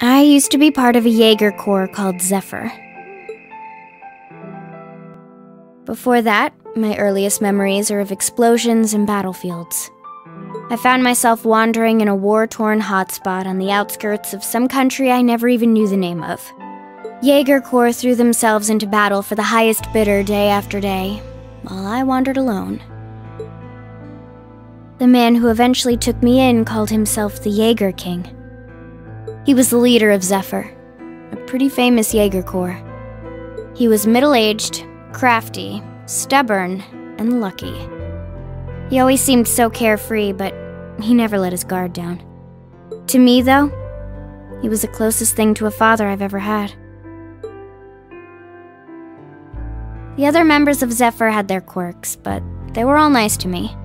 I used to be part of a Jaeger Corps called Zephyr. Before that, my earliest memories are of explosions and battlefields. I found myself wandering in a war-torn hotspot on the outskirts of some country I never even knew the name of. Jaeger Corps threw themselves into battle for the highest bidder day after day, while I wandered alone. The man who eventually took me in called himself the Jaeger King. He was the leader of Zephyr, a pretty famous Jaeger Corps. He was middle-aged, crafty, stubborn, and lucky. He always seemed so carefree, but he never let his guard down. To me, though, he was the closest thing to a father I've ever had. The other members of Zephyr had their quirks, but they were all nice to me.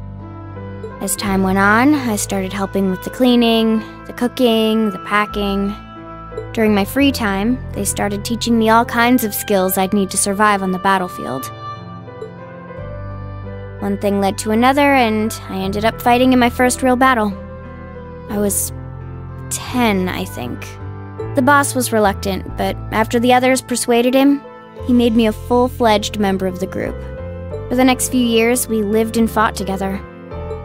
As time went on, I started helping with the cleaning, the cooking, the packing. During my free time, they started teaching me all kinds of skills I'd need to survive on the battlefield. One thing led to another, and I ended up fighting in my first real battle. I was 10, I think. The boss was reluctant, but after the others persuaded him, he made me a full-fledged member of the group. For the next few years, we lived and fought together.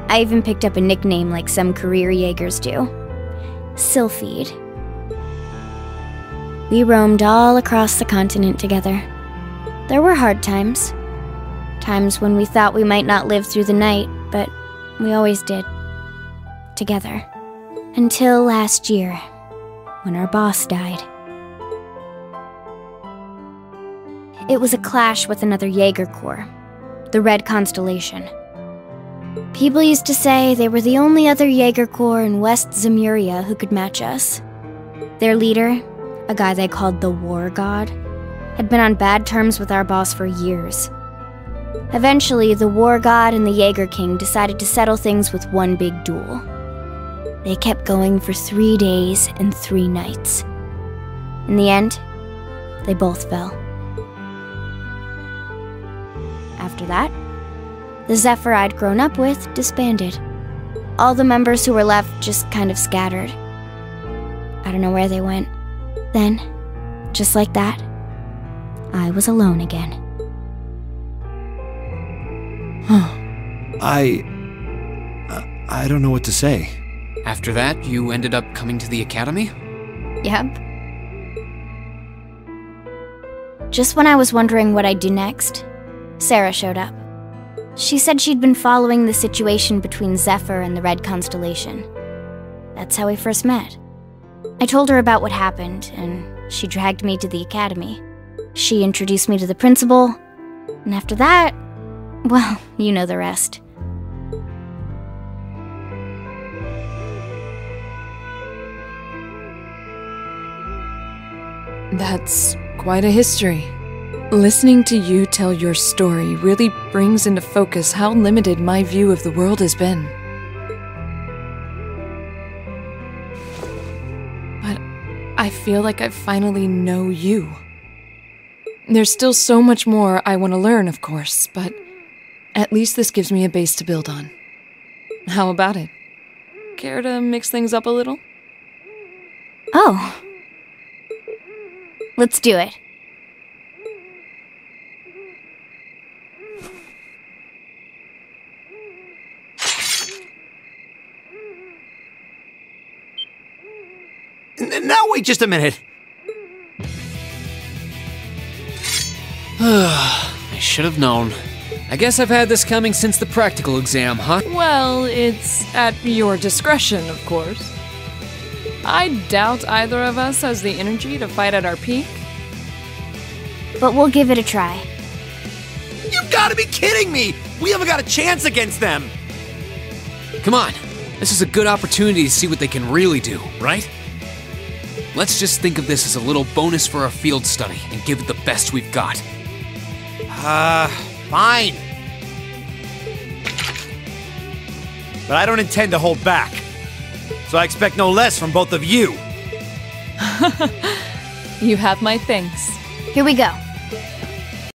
I even picked up a nickname like some career Jaegers do. Sylphide. We roamed all across the continent together. There were hard times. Times when we thought we might not live through the night, but we always did. Together. Until last year, when our boss died. It was a clash with another Jaeger Corps, the Red Constellation. People used to say they were the only other Jaeger Corps in West Zemuria who could match us. Their leader, a guy they called the War God, had been on bad terms with our boss for years. Eventually, the War God and the Jaeger King decided to settle things with one big duel. They kept going for 3 days and 3 nights. In the end, they both fell. After that, the Zephyr I'd grown up with disbanded. All the members who were left just kind of scattered. I don't know where they went. Then, just like that, I was alone again. I don't know what to say. After that, you ended up coming to the academy? Yep. Just when I was wondering what I'd do next, Sarah showed up. She said she'd been following the situation between Zephyr and the Red Constellation. That's how we first met. I told her about what happened, and she dragged me to the academy. She introduced me to the principal, and after that, well, you know the rest. That's quite a history. Listening to you tell your story really brings into focus how limited my view of the world has been. But I feel like I finally know you. There's still so much more I want to learn, of course, but at least this gives me a base to build on. How about it? Care to mix things up a little? Oh. Let's do it. Now wait just a minute. I should have known. I guess I've had this coming since the practical exam, huh? Well, it's at your discretion, of course. I doubt either of us has the energy to fight at our peak. But we'll give it a try. You've got to be kidding me! We haven't got a chance against them! Come on. This is a good opportunity to see what they can really do, right? Let's just think of this as a little bonus for our field study and give it the best we've got. Fine. But I don't intend to hold back. So I expect no less from both of you. You have my thanks. Here we go.